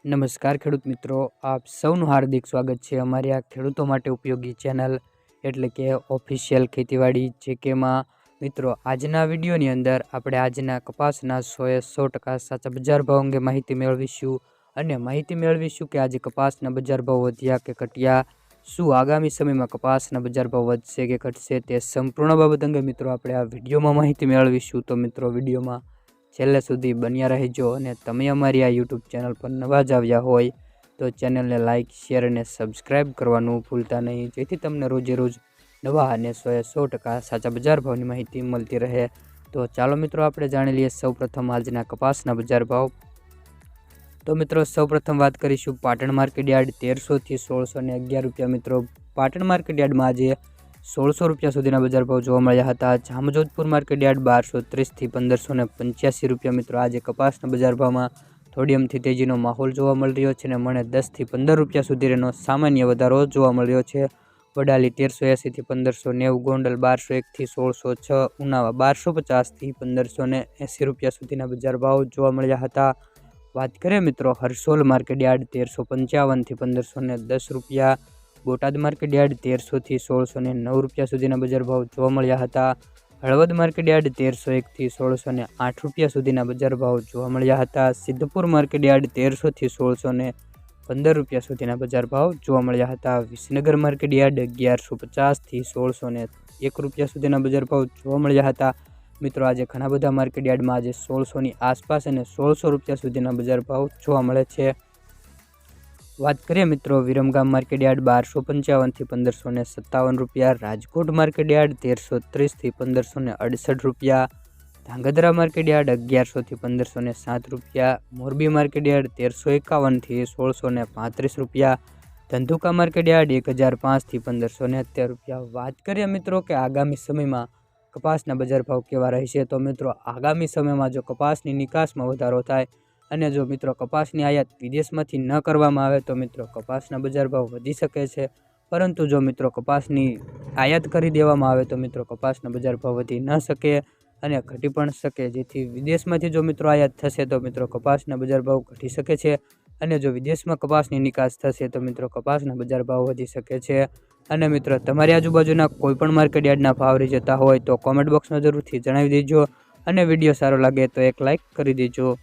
નમસ્કાર ખેડૂત મિત્રો, આપ સૌનું હાર્દિક સ્વાગત છે અમારી આ ખેડૂતો માટે ઉપયોગી ચેનલ એટલે કે ઓફિશિયલ ખેતીવાડી જેકેમાં. મિત્રો, આજના વિડીયોની અંદર આપણે આજના કપાસના 100% સાચા બજાર ભાવ અંગે માહિતી મેળવીશું અને માહિતી મેળવીશું કે આજે કપાસના બજાર ભાવ વધ્યા કે ઘટ્યા, શું આગામી સમયમાં કપાસના બજાર ભાવ વધશે કે ઘટશે, તે સંપૂર્ણ બાબત અંગે મિત્રો આપણે આ વિડીયોમાં માહિતી મેળવીશું. તો મિત્રો, વિડીયોમાં છેલ્લે સુધી બન્યા રહેજો અને તમે અમારી આ યુટ્યુબ ચેનલ પર નવા જ આવ્યા હોય તો ચેનલને લાઇક, શેર અને સબસ્ક્રાઈબ કરવાનું ભૂલતા નહીં, જેથી તમને રોજે રોજ નવા અને 100% સાચા બજાર ભાવની માહિતી મળતી રહે. તો ચાલો મિત્રો, આપણે જાણી લઈએ સૌપ્રથમ આજના કપાસના બજાર ભાવ. તો મિત્રો, સૌપ્રથમ વાત કરીશું પાટણ માર્કેટ યાર્ડ 1300 થી 1611 રૂપિયા. મિત્રો, પાટણ માર્કેટ યાર્ડમાં આજે 1600 રૂપિયા સુધીના બજાર ભાવ જોવા મળ્યા હતા. જામજોધપુર માર્કેટ યાર્ડ 1230 થી 1585 રૂપિયા. મિત્રો, આજે કપાસના બજાર ભાવમાં થોડી અમથી તેજીનો માહોલ જોવા મળી રહ્યો છે અને મને 10 થી 15 રૂપિયા સુધીનો સામાન્ય વધારો જોવા મળ્યો છે. વડાલી 1380 થી 1590, ગોંડલ 1201 થી 1606, ઉનાવા 1250 થી 1580 રૂપિયા સુધીના બજાર ભાવ જોવા મળ્યા હતા. વાત કરીએ મિત્રો હરસોલ માર્કેટ યાર્ડ 1355 થી 1510 રૂપિયા. બોટાદ માર્કેટ યાર્ડ 1300 થી 1609 રૂપિયા સુધીના બજાર ભાવ જોવા મળ્યા હતા. હળવદ માર્કેટ યાર્ડ 1301 થી 1608 રૂપિયા સુધીના બજાર ભાવ જોવા મળ્યા હતા. સિદ્ધપુર માર્કેટ યાર્ડ 1300 થી 1615 રૂપિયા સુધીના બજાર ભાવ જોવા મળ્યા હતા. વિસનગર માર્કેટ યાર્ડ 1150 થી 1601 રૂપિયા સુધીના બજાર ભાવ જોવા મળ્યા હતા. મિત્રો, આજે ઘણા બધા માર્કેટ યાર્ડમાં આજે 1600ની આસપાસ અને 1600 રૂપિયા સુધીના બજાર ભાવ જોવા મળે છે. વાત કરીએ મિત્રો વિરમગામ માર્કેટ યાર્ડ 1255 થી 1557 રૂપિયા. રાજકોટ માર્કેટ યાર્ડ 1330 થી 1568 રૂપિયા. ધાંગધ્રા માર્કેટ યાર્ડ 1100 થી 1507 રૂપિયા. મોરબી માર્કેટ યાર્ડ 1351 થી 1635 રૂપિયા. ધંધુકા માર્કેટ યાર્ડ 1005 થી 1570 રૂપિયા. વાત કરીએ મિત્રો કે આગામી સમયમાં કપાસના બજાર ભાવ કેવા રહેશે, તો મિત્રો આગામી સમયમાં જો કપાસની નિકાસમાં વધારો થાય અને જો મિત્રો કપાસની આયાત વિદેશમાંથી ન કરવામાં આવે તો મિત્રો કપાસના બજાર ભાવ વધી શકે છે. પરંતુ જો મિત્રો કપાસની આયાત કરી દેવામાં આવે તો મિત્રો કપાસના બજાર ભાવ વધી ન શકે અને ઘટી પણ શકે. જેથી વિદેશમાંથી જો મિત્રો આયાત થશે તો મિત્રો કપાસના બજાર ભાવ ઘટી શકે છે અને જો વિદેશમાં કપાસની નિકાસ થશે તો મિત્રો કપાસના બજાર ભાવ વધી શકે છે. અને મિત્રો તમારી આજુબાજુના કોઈપણ માર્કેટ યાર્ડના ભાવ રહી જતા હોય તો કોમેન્ટ બોક્સમાં જરૂરથી જણાવી દેજો અને વિડીયો સારો લાગે તો એક લાઇક કરી દેજો.